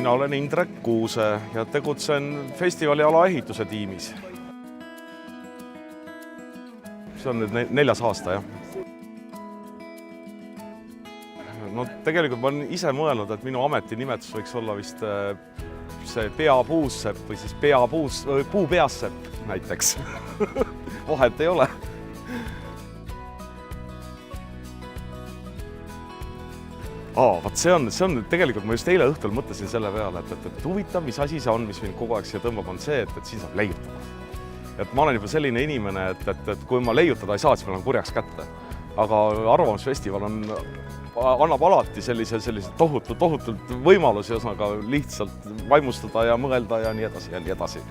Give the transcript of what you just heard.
Mina olen Indrek Kuuse ja tegutsen festivaliala ehituse tiimis. See on nüüd 4. aasta, jah. No tegelikult ma olen ise mõelnud, et minu ametinimetus võiks olla vist see peapuussepp või siis puupeassepp näiteks. Vahet ei ole. Vaat see on tegelikult, ma just eile õhtul mõtlesin selle peale, et huvitav, mis asi see on, mis mind kogu aeg siia tõmbab, on see, et siin saab leiutada. Et ma olen juba selline inimene, et kui ma leiutada ei saa, siis ma lähen kurjaks kätte. Aga Arvamusfestival annab alati sellise tohutult võimalusi, ühesõnaga lihtsalt vaimustada ja mõelda ja nii edasi ja nii edasi.